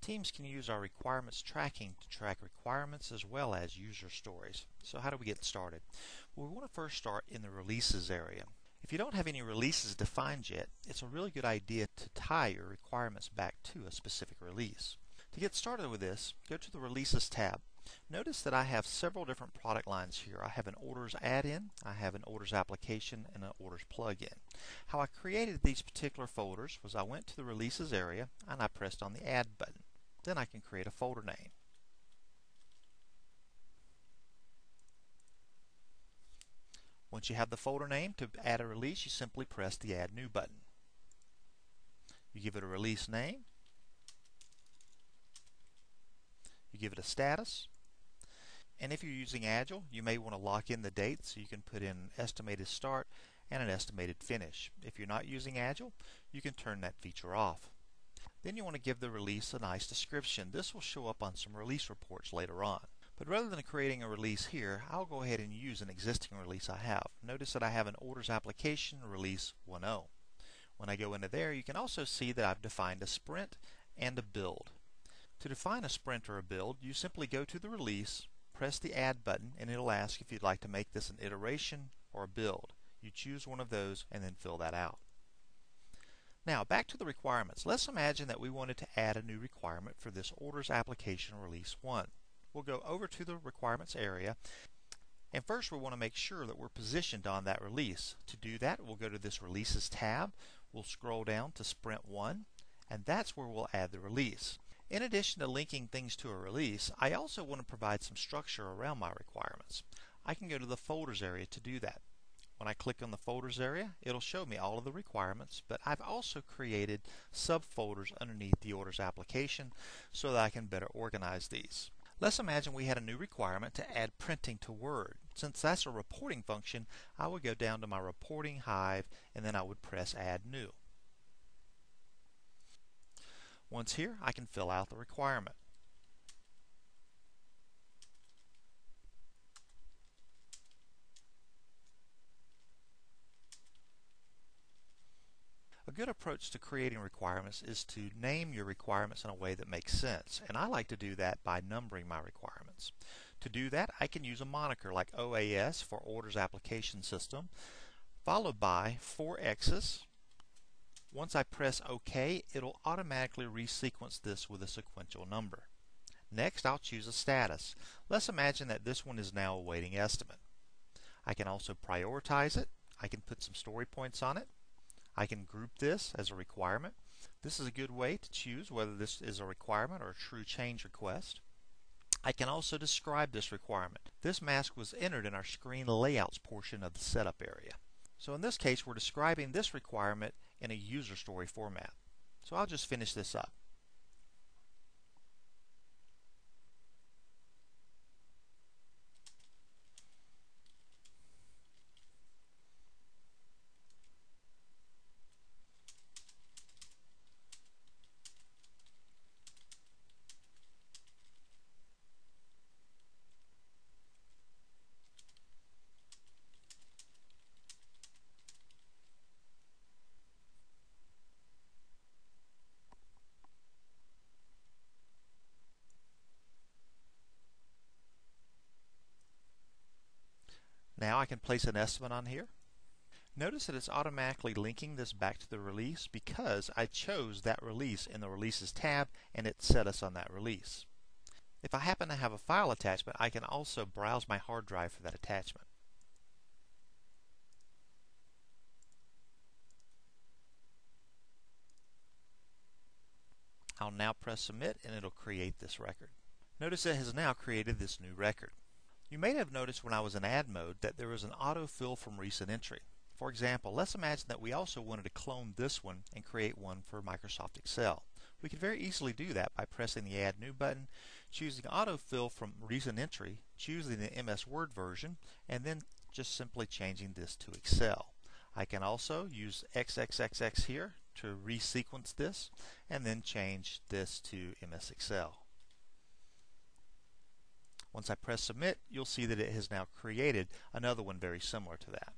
Teams can use our requirements tracking to track requirements as well as user stories. So how do we get started? Well, we want to first start in the releases area. If you don't have any releases defined yet, it's a really good idea to tie your requirements back to a specific release. To get started with this, go to the Releases tab. Notice that I have several different product lines here. I have an Orders add-in, I have an Orders application, and an Orders plugin. How I created these particular folders was I went to the Releases area and I pressed on the Add button. Then I can create a folder name. Once you have the folder name, to add a release, you simply press the Add New button. You give it a release name. You give it a status. And if you're using Agile, you may want to lock in the date, so you can put in an estimated start and an estimated finish. If you're not using Agile, you can turn that feature off. Then you want to give the release a nice description. This will show up on some release reports later on. But rather than creating a release here, I'll go ahead and use an existing release I have. Notice that I have an Orders application release 1.0. When I go into there, you can also see that I've defined a sprint and a build. To define a sprint or a build, you simply go to the release, press the Add button, and it'll ask if you'd like to make this an iteration or a build. You choose one of those and then fill that out. Now back to the requirements. Let's imagine that we wanted to add a new requirement for this Orders application release 1. We'll go over to the requirements area, and first we want to make sure that we're positioned on that release. To do that, we'll go to this Releases tab, we'll scroll down to Sprint 1, and that's where we'll add the release. In addition to linking things to a release, I also want to provide some structure around my requirements. I can go to the Folders area to do that. When I click on the Folders area, it'll show me all of the requirements, but I've also created subfolders underneath the Orders application so that I can better organize these. Let's imagine we had a new requirement to add printing to Word. Since that's a reporting function, I would go down to my Reporting Hive and then I would press Add New. Once here, I can fill out the requirement. A good approach to creating requirements is to name your requirements in a way that makes sense, and I like to do that by numbering my requirements. To do that, I can use a moniker like OAS for Orders Application System, followed by 4 X's. Once I press OK, it'll automatically resequence this with a sequential number. Next, I'll choose a status. Let's imagine that this one is now awaiting estimate. I can also prioritize it. I can put some story points on it. I can group this as a requirement. This is a good way to choose whether this is a requirement or a true change request. I can also describe this requirement. This mask was entered in our screen layouts portion of the setup area. So in this case, we're describing this requirement in a user story format. So I'll just finish this up. Now I can place an estimate on here. Notice that it's automatically linking this back to the release because I chose that release in the Releases tab and it set us on that release. If I happen to have a file attachment, I can also browse my hard drive for that attachment. I'll now press Submit and it'll create this record. Notice it has now created this new record. You may have noticed when I was in add mode that there was an autofill from recent entry. For example, let's imagine that we also wanted to clone this one and create one for Microsoft Excel. We could very easily do that by pressing the Add New button, choosing autofill from recent entry, choosing the MS Word version, and then just simply changing this to Excel. I can also use XXXX here to resequence this and then change this to MS Excel. Once I press Submit, you'll see that it has now created another one very similar to that.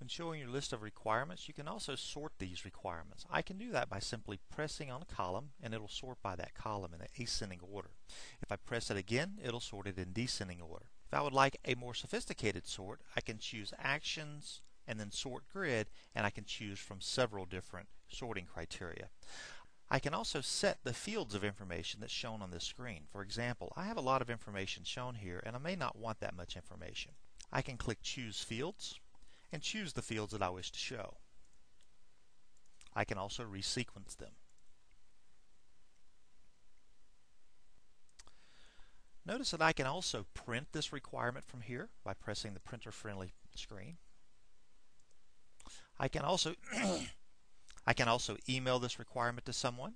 When showing your list of requirements, you can also sort these requirements. I can do that by simply pressing on a column, and it'll sort by that column in an ascending order. If I press it again, it'll sort it in descending order. If I would like a more sophisticated sort, I can choose Actions and then Sort Grid, and I can choose from several different sorting criteria. I can also set the fields of information that's shown on this screen. For example, I have a lot of information shown here, and I may not want that much information. I can click Choose Fields and choose the fields that I wish to show. I can also resequence them. Notice that I can also print this requirement from here by pressing the printer-friendly screen. I can also email this requirement to someone.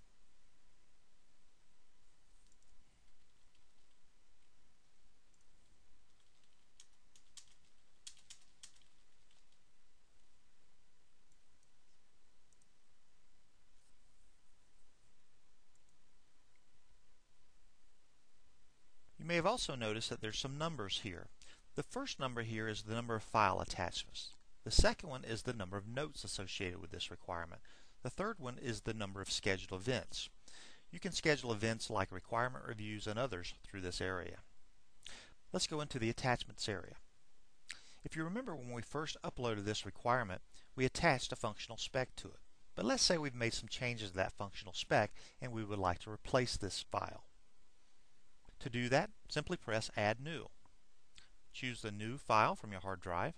You may have also noticed that there's some numbers here. The first number here is the number of file attachments. The second one is the number of notes associated with this requirement. The third one is the number of scheduled events. You can schedule events like requirement reviews and others through this area. Let's go into the attachments area. If you remember when we first uploaded this requirement, we attached a functional spec to it. But let's say we've made some changes to that functional spec and we would like to replace this file. To do that, simply press Add New. Choose the new file from your hard drive.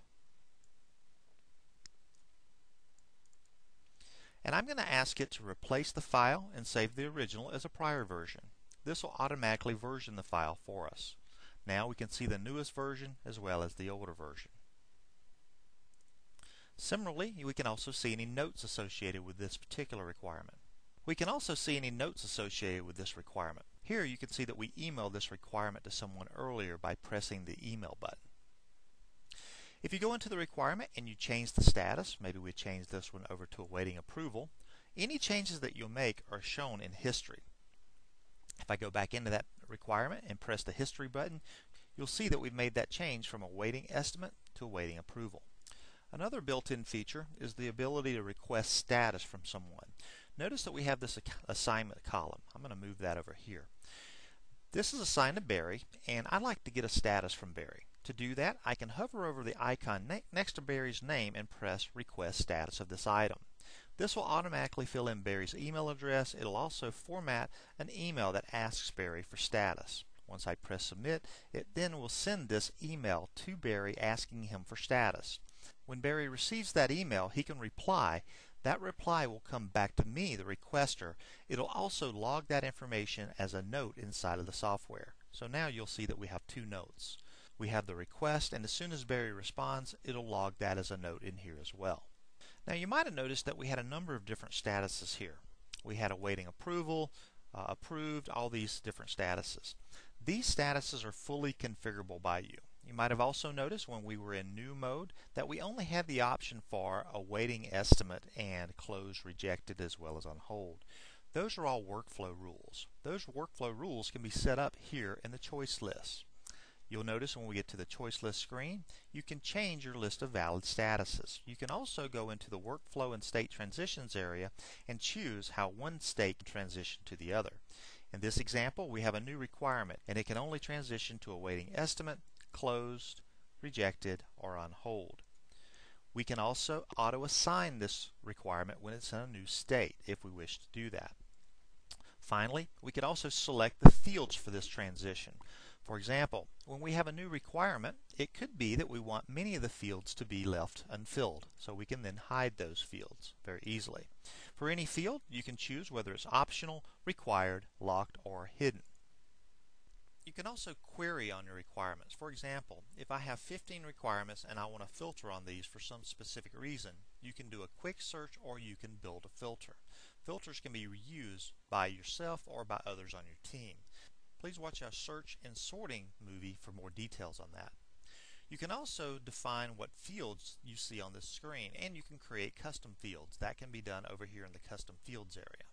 And I'm going to ask it to replace the file and save the original as a prior version. This will automatically version the file for us. Now we can see the newest version as well as the older version. Similarly, we can also see any notes associated with this particular requirement. We can also see any notes associated with this requirement. Here you can see that we emailed this requirement to someone earlier by pressing the email button. If you go into the requirement and you change the status, maybe we change this one over to awaiting approval, any changes that you'll make are shown in history. If I go back into that requirement and press the history button, you'll see that we've made that change from awaiting estimate to awaiting approval. Another built-in feature is the ability to request status from someone. Notice that we have this assignment column. I'm going to move that over here. This is assigned to Barry, and I'd like to get a status from Barry. To do that, I can hover over the icon next to Barry's name and press Request Status of this item. This will automatically fill in Barry's email address. It'll also format an email that asks Barry for status. Once I press Submit, it then will send this email to Barry asking him for status. When Barry receives that email, he can reply. That reply will come back to me, the requester. It'll also log that information as a note inside of the software. So now you'll see that we have two notes. We have the request, and as soon as Barry responds, it'll log that as a note in here as well. Now you might have noticed that we had a number of different statuses here. We had awaiting approval, approved, all these different statuses. These statuses are fully configurable by you. You might have also noticed when we were in new mode that we only had the option for awaiting estimate and closed, rejected, as well as on hold. Those are all workflow rules. Those workflow rules can be set up here in the choice list. You'll notice when we get to the choice list screen, you can change your list of valid statuses. You can also go into the workflow and state transitions area and choose how one state can transition to the other. In this example, we have a new requirement, and it can only transition to awaiting estimate, closed, rejected, or on hold. We can also auto-assign this requirement when it's in a new state if we wish to do that. Finally, we could also select the fields for this transition. For example, when we have a new requirement, it could be that we want many of the fields to be left unfilled, so we can then hide those fields very easily. For any field, you can choose whether it's optional, required, locked, or hidden. You can also query on your requirements. For example, if I have 15 requirements and I want to filter on these for some specific reason, you can do a quick search or you can build a filter. Filters can be reused by yourself or by others on your team. Please watch our search and sorting movie for more details on that. You can also define what fields you see on this screen, and you can create custom fields. That can be done over here in the custom fields area.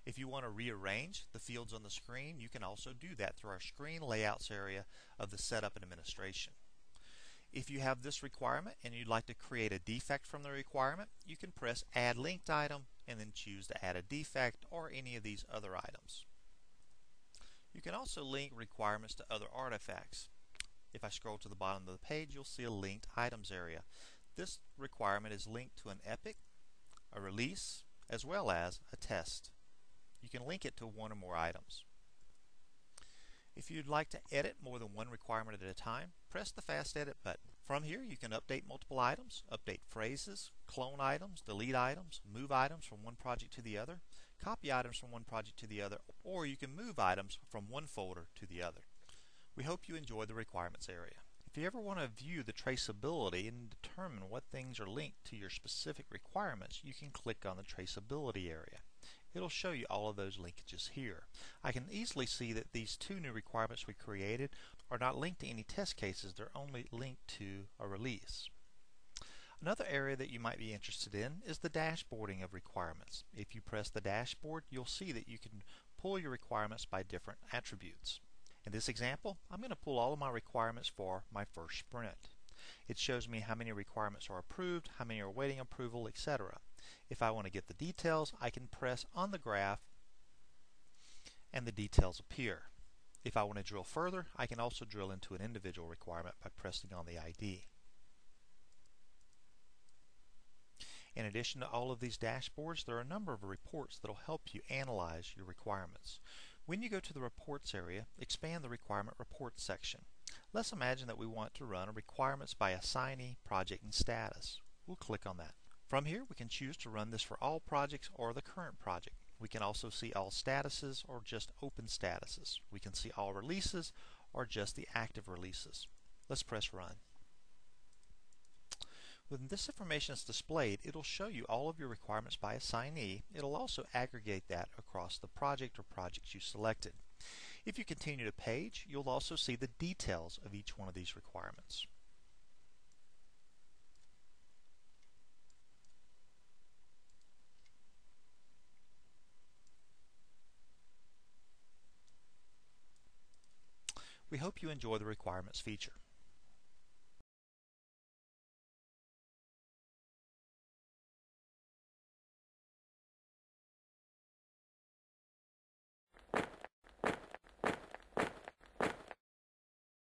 If you want to rearrange the fields on the screen, you can also do that through our screen layouts area of the setup and administration. If you have this requirement and you'd like to create a defect from the requirement, you can press Add Linked Item and then choose to add a defect or any of these other items. You can also link requirements to other artifacts. If I scroll to the bottom of the page, you'll see a Linked Items area. This requirement is linked to an epic, a release, as well as a test. You can link it to one or more items. If you'd like to edit more than one requirement at a time, press the Fast Edit button. From here, you can update multiple items, update phrases, clone items, delete items, move items from one project to the other, copy items from one project to the other, or you can move items from one folder to the other. We hope you enjoy the requirements area. If you ever want to view the traceability and determine what things are linked to your specific requirements, you can click on the traceability area. It'll show you all of those linkages here. I can easily see that these two new requirements we created are not linked to any test cases, they're only linked to a release. Another area that you might be interested in is the dashboarding of requirements. If you press the dashboard, you'll see that you can pull your requirements by different attributes. In this example, I'm going to pull all of my requirements for my first sprint. It shows me how many requirements are approved, how many are awaiting approval, etc. If I want to get the details, I can press on the graph and the details appear. If I want to drill further, I can also drill into an individual requirement by pressing on the ID. In addition to all of these dashboards, there are a number of reports that will help you analyze your requirements. When you go to the Reports area, expand the Requirement Reports section. Let's imagine that we want to run a requirements by assignee, project, and status. We'll click on that. From here, we can choose to run this for all projects or the current project. We can also see all statuses or just open statuses. We can see all releases or just the active releases. Let's press Run. When this information is displayed, it'll show you all of your requirements by assignee. It'll also aggregate that across the project or projects you selected. If you continue to page, you'll also see the details of each one of these requirements. We hope you enjoy the requirements feature.